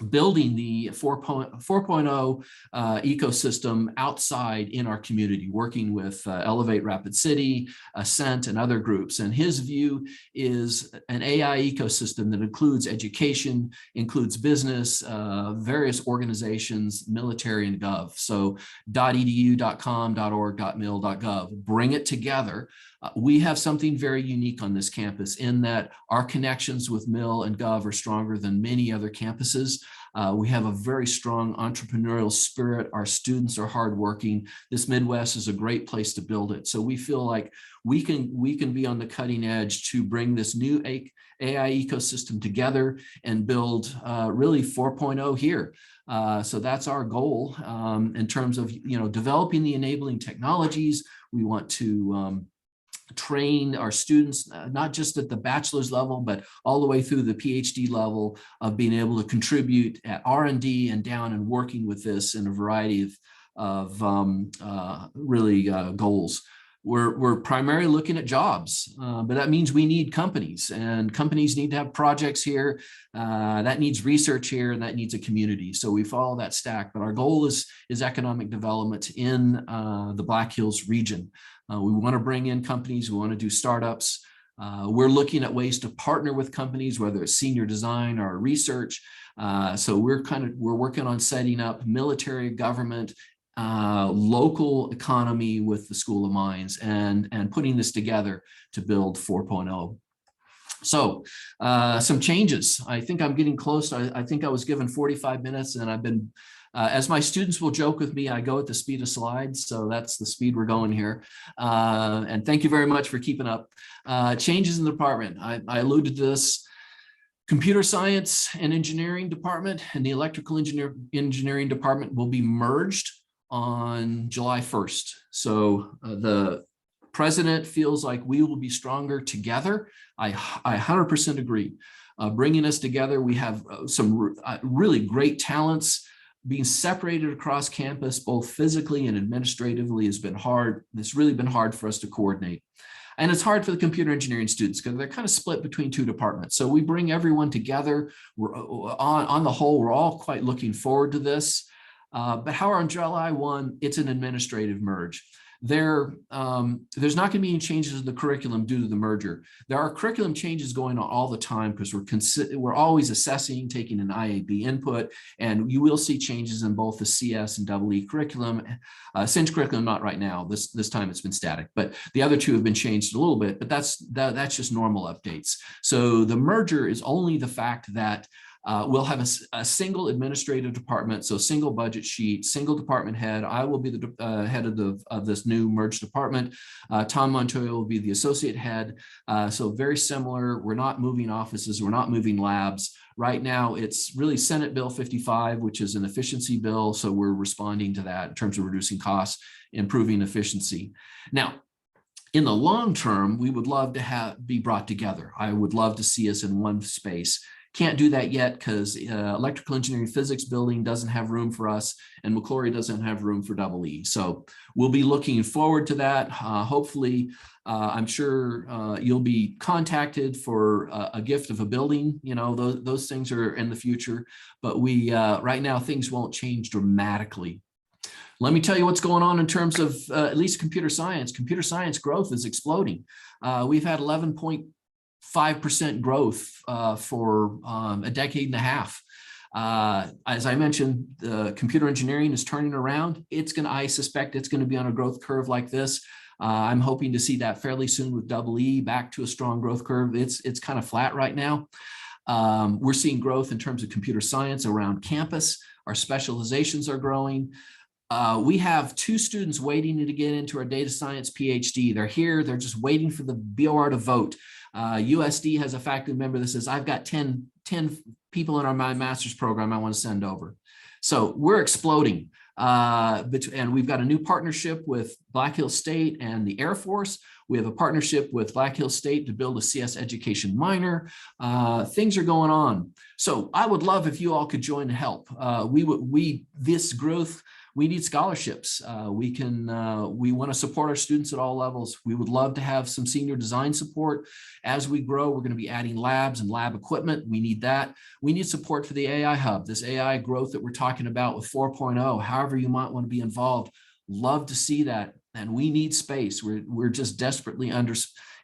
building the 4.0 ecosystem outside in our community, working with Elevate Rapid City, Ascent, and other groups. And his view is an AI ecosystem that includes education, includes business, various organizations, military, and gov. So .edu, .com, .org, .mil, .gov, bring it together. We have something very unique on this campus in that our connections with Mill and Gov are stronger than many other campuses. We have a very strong entrepreneurial spirit. Our students are hardworking. This Midwest is a great place to build it. So we feel like we can be on the cutting edge to bring this new AI ecosystem together and build really 4.0 here. So that's our goal in terms of developing the enabling technologies. We want to train our students, not just at the bachelor's level, but all the way through the PhD level of being able to contribute at R&D and down and working with this in a variety of really goals. We're primarily looking at jobs, but that means we need companies, and companies need to have projects here. That needs research here, and that needs a community. So we follow that stack, but our goal is economic development in the Black Hills region. We want to bring in companies. We want to do startups. We're looking at ways to partner with companies, whether it's senior design or research. So we're working on setting up military, government, local economy with the School of Mines and putting this together to build 4.0. So some changes. I think I'm getting close. I think I was given 45 minutes, and I've been, as my students will joke with me, I go at the speed of slides. So that's the speed we're going here. And thank you very much for keeping up. Changes in the department. I alluded to this. Computer science and engineering department and the electrical engineering department will be merged on July 1st. So the president feels like we will be stronger together. I 100% agree. Bringing us together, we have some really great talents. Being separated across campus, both physically and administratively, has been hard. It's really been hard for us to coordinate. And it's hard for the computer engineering students because they're kind of split between two departments. So we bring everyone together. We're on the whole, we're all quite looking forward to this. But however, on July 1, it's an administrative merge. There's not going to be any changes in the curriculum due to the merger. There are curriculum changes going on all the time because we're always assessing, taking an IAB input, and you will see changes in both the CS and EE curriculum. Cinch curriculum, not right now. This time it's been static, but the other two have been changed a little bit. But that's just normal updates. So the merger is only the fact that We'll have a single administrative department, so single budget sheet, single department head. I will be the head of this new merged department. Tom Montoya will be the associate head. So very similar. We're not moving offices. We're not moving labs. Right now, it's really Senate Bill 55, which is an efficiency bill. So we're responding to that in terms of reducing costs, improving efficiency. Now, in the long term, we would love to be brought together. I would love to see us in one space. Can't do that yet because electrical engineering physics building doesn't have room for us, and Mcclory doesn't have room for Ieee. So we'll be looking forward to that. Hopefully, I'm sure you'll be contacted for a gift of a building. You know, those things are in the future, but we right now things won't change dramatically. Let me tell you what's going on in terms of at least computer science. Computer science growth is exploding. We've had 11.5% growth for a decade and a half. As I mentioned, computer engineering is turning around. I suspect it's going to be on a growth curve like this. I'm hoping to see that fairly soon with Ieee back to a strong growth curve. It's kind of flat right now. We're seeing growth in terms of computer science around campus. Our specializations are growing. We have 2 students waiting to get into our data science PhD. They're here. They're just waiting for the BOR to vote. USD has a faculty member that says, I've got 10 people in my master's program I want to send over. So we're exploding. And we've got a new partnership with Black Hills State and the Air Force. We have a partnership with Black Hills State to build a CS education minor. Things are going on. So I would love if you all could join and help. This growth, we need scholarships. We want to support our students at all levels. We would love to have some senior design support. As we grow, we're going to be adding labs and lab equipment. We need that. We need support for the AI hub, this AI growth that we're talking about with 4.0, however you might want to be involved. Love to see that. And we need space. We're just desperately under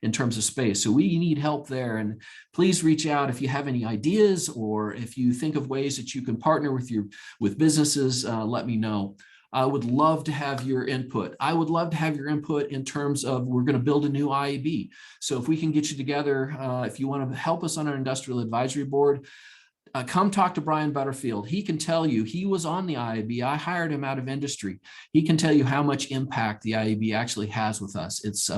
in terms of space. So we need help there. And please reach out if you have any ideas, or if you think of ways that you can partner with businesses, let me know. I would love to have your input. I would love to have your input in terms of, we're going to build a new IAB. So if we can get you together, if you want to help us on our industrial advisory board, come talk to Brian Butterfield. He can tell you, he was on the IAB. I hired him out of industry. He can tell you how much impact the IAB actually has with us. It's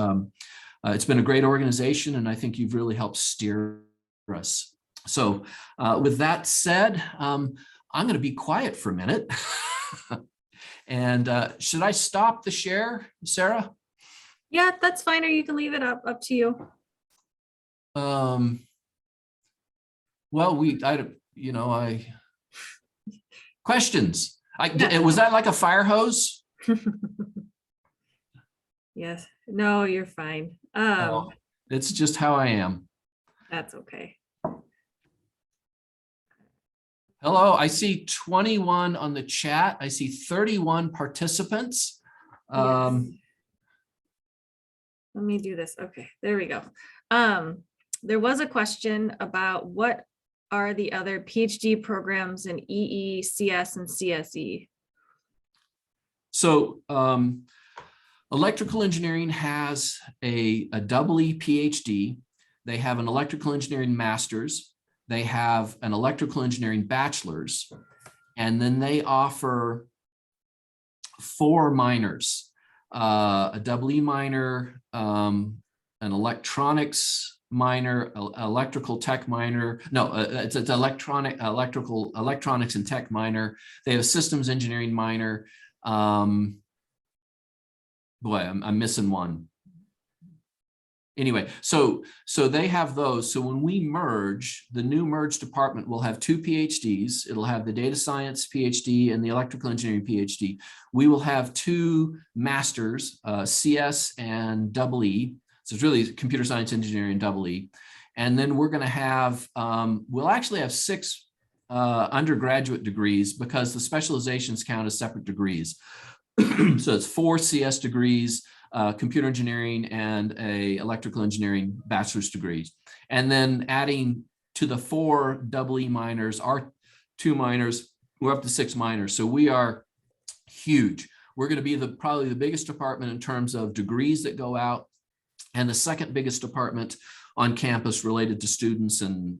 been a great organization, and I think you've really helped steer us. So with that said, I'm going to be quiet for a minute. And should I stop the share, Sarah? Yeah, that's fine. Or you can leave it up to you. Well, questions. Was that like a fire hose? Yes. No, you're fine. It's just how I am. That's okay. Hello, I see 21 on the chat. I see 31 participants. Yes. Let me do this. Okay, there we go. There was a question about what are the other PhD programs in EE, CS, and CSE? So electrical engineering has a EE PhD. They have an electrical engineering master's. They have an electrical engineering bachelor's, and then they offer 4 minors, a EE minor, an electronics minor, electrical tech minor. No, it's electronics and tech minor. They have a systems engineering minor. Boy, I'm missing one. Anyway, so they have those. So when we merge, the new merged department will have 2 PhDs. It'll have the data science PhD and the electrical engineering PhD. We will have 2 masters, CS and EE. So it's really computer science engineering EE. And then we're going to have, we'll actually have 6 undergraduate degrees, because the specializations count as separate degrees. So it's 4 CS degrees, computer engineering, and a electrical engineering bachelor's degrees. And then adding to the 4 EE minors, our 2 minors, we're up to 6 minors. So we are huge. We're going to be probably the biggest department in terms of degrees that go out, and the second biggest department on campus related to students and,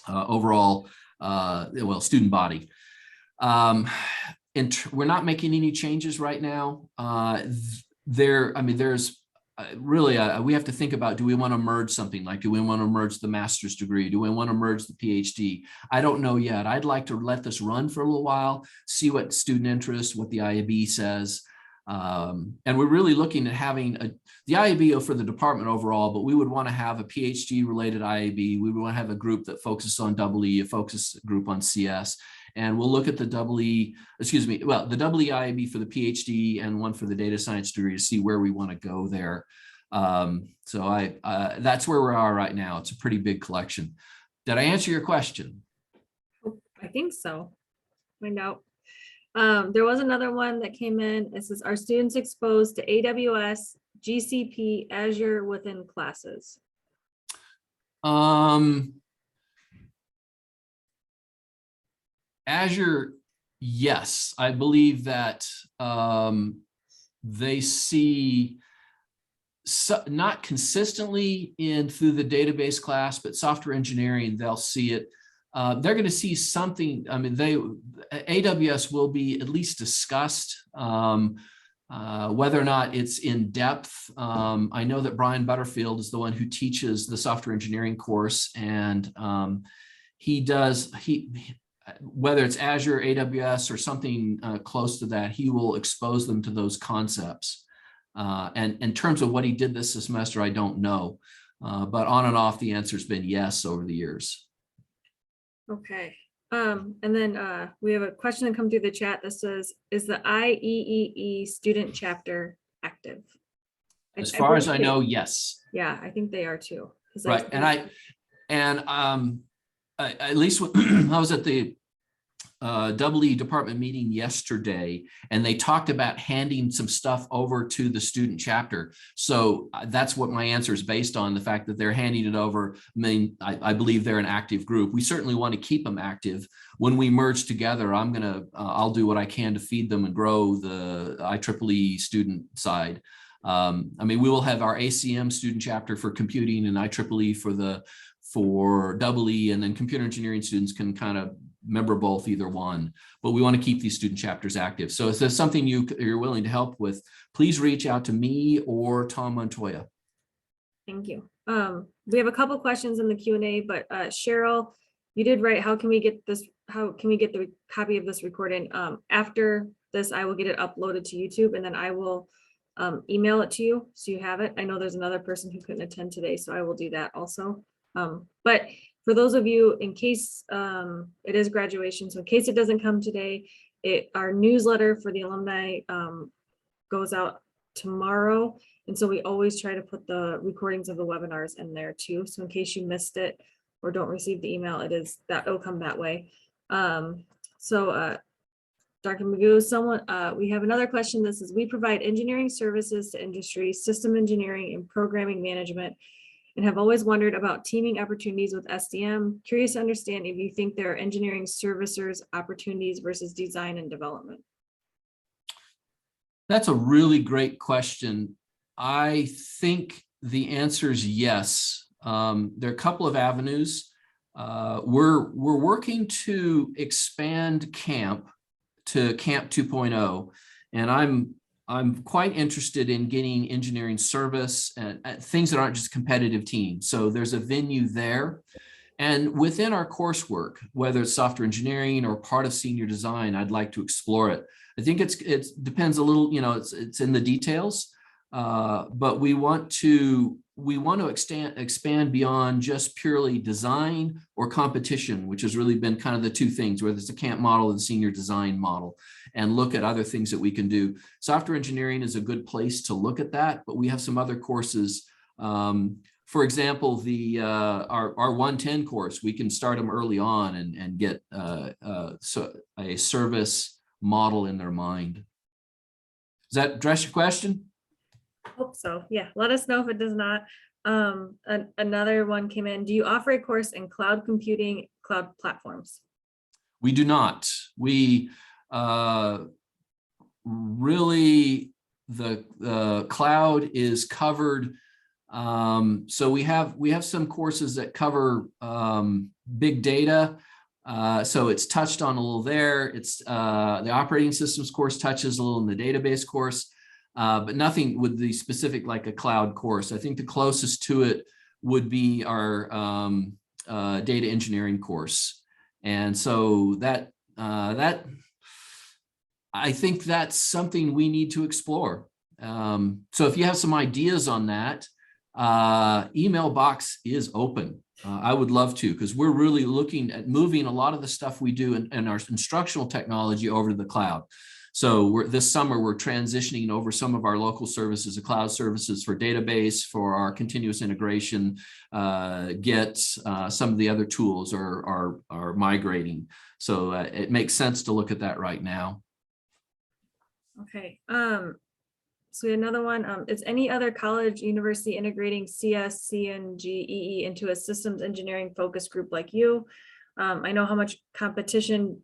overall student body. And we're not making any changes right now. There's really, we have to think about, do we want to merge something? Like, do we want to merge the master's degree? Do we want to merge the PhD? I don't know yet. I'd like to let this run for a little while, see what student interest, what the IAB says. And we're really looking at having the IAB for the department overall, but we would want to have a PhD related IAB. We would want to have a group that focuses on EE, a focus group on CS. And we'll look at the the EE IAB for the PhD and one for the data science degree to see where we want to go there. So that's where we are right now. It's a pretty big collection. Did I answer your question? I think so. Find out. There was another one that came in. It says, are students exposed to AWS, GCP, Azure within classes? Azure, yes. I believe that they see, not consistently through the database class, but software engineering, they'll see it. They're going to see something. I mean, AWS will be at least discussed. Whether or not it's in depth, I know that Brian Butterfield is the one who teaches the software engineering course, and whether it's Azure, AWS, or something close to that, he will expose them to those concepts. And in terms of what he did this semester, I don't know, but on and off, the answer's been yes over the years. Okay. And then we have a question that come through the chat that says, is the Ieee student chapter active? As far as I know, yes. Yeah, I think they are too. Right. And at least when I was at the EE department meeting yesterday, and they talked about handing some stuff over to the student chapter. So that's what my answer is based on, the fact that they're handing it over. I mean, I believe they're an active group. We certainly want to keep them active. When we merge together, I'll do what I can to feed them and grow the IEEE student side. I mean, we will have our ACM student chapter for computing and IEEE for EE, and then computer engineering students can kind of member both, either one, but we want to keep these student chapters active. So if there's something you're willing to help with, please reach out to me or Tom Montoya. Thank you. We have a couple questions in the Q&A, but Cheryl, you did write, how can we get the copy of this recording? After this, I will get it uploaded to YouTube, and then I will email it to you so you have it. I know there's another person who couldn't attend today, so I will do that also. But for those of you, in case it is graduation, so in case it doesn't come today, our newsletter for the alumni goes out tomorrow. And so we always try to put the recordings of the webinars in there too. So in case you missed it or don't receive the email, it'll come that way. Dr. Magoo, we have another question. This is, we provide engineering services to industry, system engineering, and programming management, and have always wondered about teaming opportunities with SDM. Curious to understand if you think there are engineering servicers opportunities versus design and development. That's a really great question. I think the answer is yes. There are a couple of avenues. We're working to expand CAMP to CAMP 2.0, and I'm quite interested in getting engineering service and things that aren't just competitive teams. So there's a venue there. And within our coursework, whether it's software engineering or part of senior design, I'd like to explore it. I think it depends a little, it's in the details, but we want to expand beyond just purely design or competition, which has really been kind of the two things, whether it's the CAMP model and the senior design model, and look at other things that we can do. Software engineering is a good place to look at that, but we have some other courses. For example, our 110 course, we can start them early on and get a service model in their mind. Does that address your question? Hope so. Yeah, let us know if it does not. Another one came in. Do you offer a course in cloud computing, cloud platforms? We do not. We really, the cloud is covered. So we have some courses that cover big data. So it's touched on a little there. It's the operating systems course touches a little in the database course, but nothing with the specific like a cloud course. I think the closest to it would be our data engineering course. And so that I think that's something we need to explore. So if you have some ideas on that, email box is open. I would love to, because we're really looking at moving a lot of the stuff we do in our instructional technology over to the cloud. So this summer, we're transitioning over some of our local services to cloud services for database, for our continuous integration, Git, some of the other tools are migrating. So it makes sense to look at that right now. Okay. So we have another one. Is any other college, university integrating CS, CNG, EE into a systems engineering focus group like you? I know how much competition,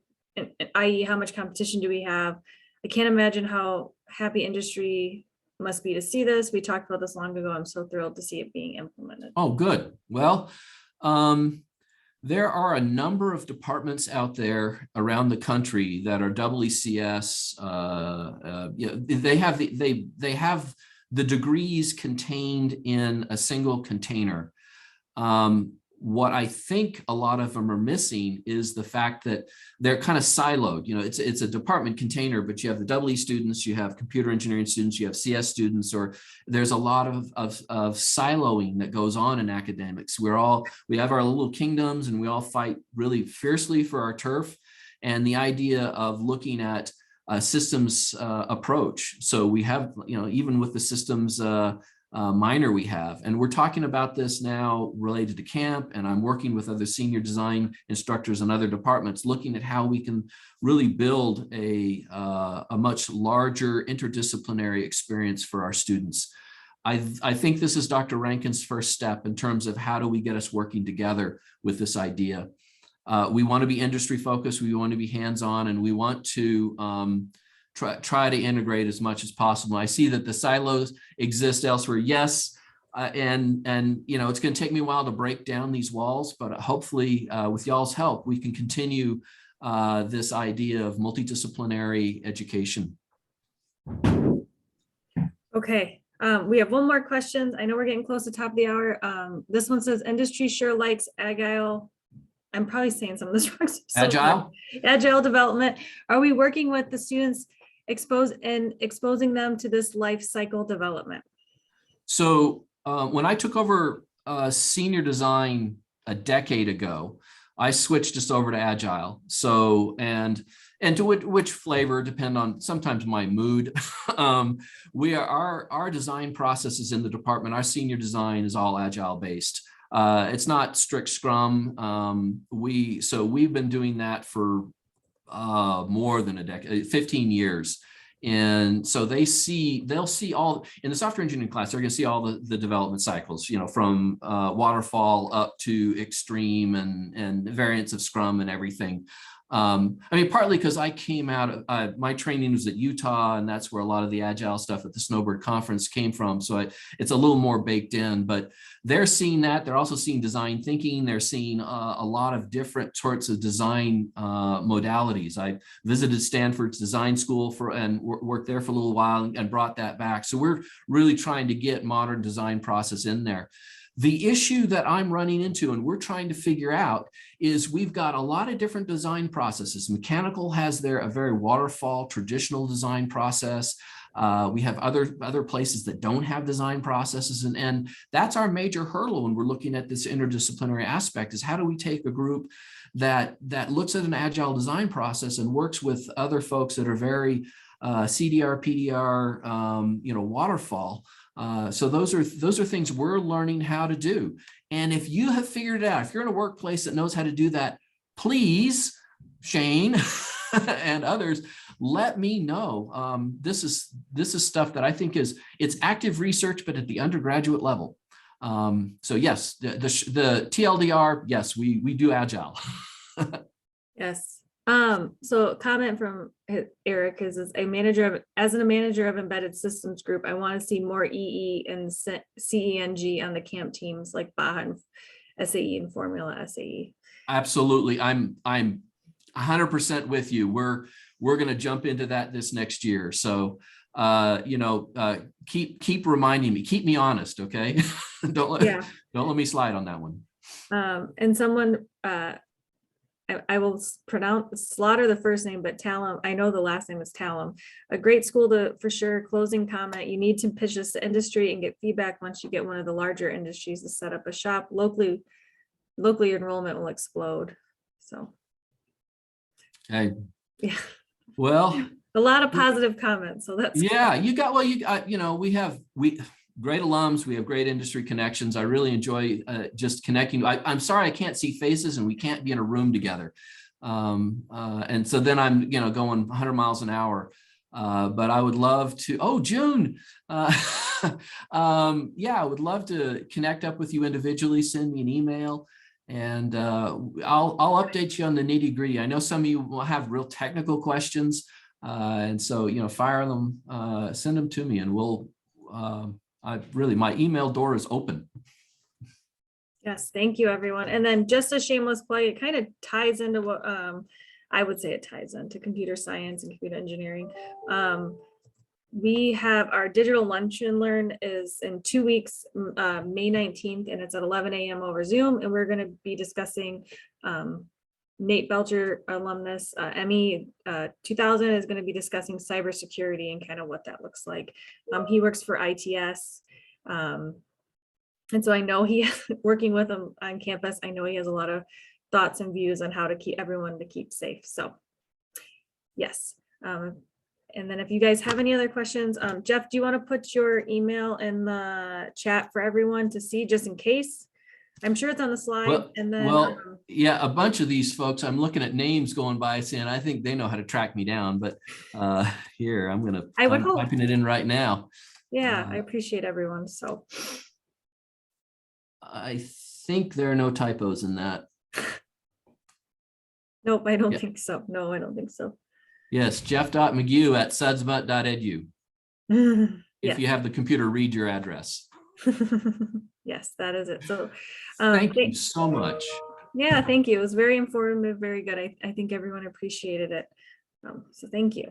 i.e. how much competition do we have? I can't imagine how happy industry must be to see this. We talked about this long ago. I'm so thrilled to see it being implemented. Oh, good. Well, there are a number of departments out there around the country that are ECS. They have the degrees contained in a single container. What I think a lot of them are missing is the fact that they're kind of siloed. You know, it's a department container, but you have the EE students, you have computer engineering students, you have CS students, or there's a lot of siloing that goes on in academics. We have our little kingdoms and we all fight really fiercely for our turf. And the idea of looking at a systems approach. So we have, you know, even with the systems minor we have, and we're talking about this now related to camp, and I'm working with other senior design instructors and other departments looking at how we can really build a much larger interdisciplinary experience for our students. I think this is Dr. Rankin's first step in terms of how do we get us working together with this idea. We want to be industry focused, we want to be hands-on, and we want to try to integrate as much as possible. I see that the silos exist elsewhere. Yes, and you know, it's going to take me a while to break down these walls, but hopefully with y'all's help, we can continue this idea of multidisciplinary education. Okay, we have one more question. I know we're getting close to the top of the hour. This one says, industry sure likes agile. I'm probably saying some of this wrong. Agile development. Are we working with the students exposing them to this life cycle development? So when I took over senior design a decade ago, I switched us over to Agile. So, and to which flavor depend on sometimes my mood. Our design processes in the department, our senior design is all Agile based. It's not strict Scrum. We've been doing that for more than a decade, 15 years. And so they'll see all in the software engineering class, they're going to see all the development cycles, you know, from waterfall up to extreme and variants of Scrum and everything. I mean, partly because I came out of my training was at Utah, and that's where a lot of the Agile stuff at the Snowbird Conference came from. So it's a little more baked in, but they're seeing that. They're also seeing design thinking. They're seeing a lot of different sorts of design modalities. I visited Stanford's design school and worked there for a little while and brought that back. So we're really trying to get modern design process in there. The issue that I'm running into and we're trying to figure out is we've got a lot of different design processes. Mechanical has a very waterfall traditional design process. We have other places that don't have design processes, and that's our major hurdle when we're looking at this interdisciplinary aspect is how do we take a group that looks at an agile design process and works with other folks that are very CDR, PDR, you know, waterfall. So those are things we're learning how to do. And if you have figured it out, if you're in a workplace that knows how to do that, please, Shane and others, let me know. This is stuff that I think it's active research, but at the undergraduate level. So yes, the TLDR, yes, we do Agile. Yes. So a comment from Eric is as a manager of embedded systems group, I want to see more EE and CENG on the camp teams like Baja and SAE and Formula SAE. Absolutely. I'm 100% with you. We're going to jump into that this next year. So, keep reminding me, keep me honest. Okay. don't let me slide on that one. And someone, I will slaughter the first name, but Talum, I know the last name is Talum. A great school to, for sure. Closing comment, you need to pitch this to industry and get feedback once you get one of the larger industries to set up a shop. Locally enrollment will explode. So. Okay. Yeah. Well, a lot of positive comments. So that's yeah, cool. We have great alums. We have great industry connections. I really enjoy just connecting. I'm sorry I can't see faces and we can't be in a room together. And so then I'm going 100 miles an hour. But I would love to. Oh, June. Yeah, I would love to connect up with you individually. Send me an email. And I'll update you on the nitty gritty. I know some of you will have real technical questions. And so, fire them, send them to me and we'll, my email door is open. Yes, thank you, everyone. And then just a shameless plug, it kind of ties into what I would say it ties into computer science and computer engineering. We have our digital lunch and learn is in 2 weeks, May 19th, and it's at 11 a.m. over Zoom. And we're going to be discussing Nate Belcher, alumnus, Emmy 2000 is going to be discussing cybersecurity and kind of what that looks like. He works for ITS. And so I know he, working with him on campus, I know he has a lot of thoughts and views on how to keep everyone to keep safe. So yes. And then if you guys have any other questions, Jeff, do you want to put your email in the chat for everyone to see just in case? I'm sure it's on the slide. Well, and then yeah, a bunch of these folks, I'm looking at names going by saying, I think they know how to track me down, but here, I'm typing it in right now. Yeah, I appreciate everyone. So I think there are no typos in that. Nope, I don't think so. No, I don't think so. Yes, jeff.magoo@sudsmut.edu. If you have the computer, read your address. Yes, that is it. So thank you so much. Yeah, thank you. It was very informative, very good. I think everyone appreciated it. So thank you.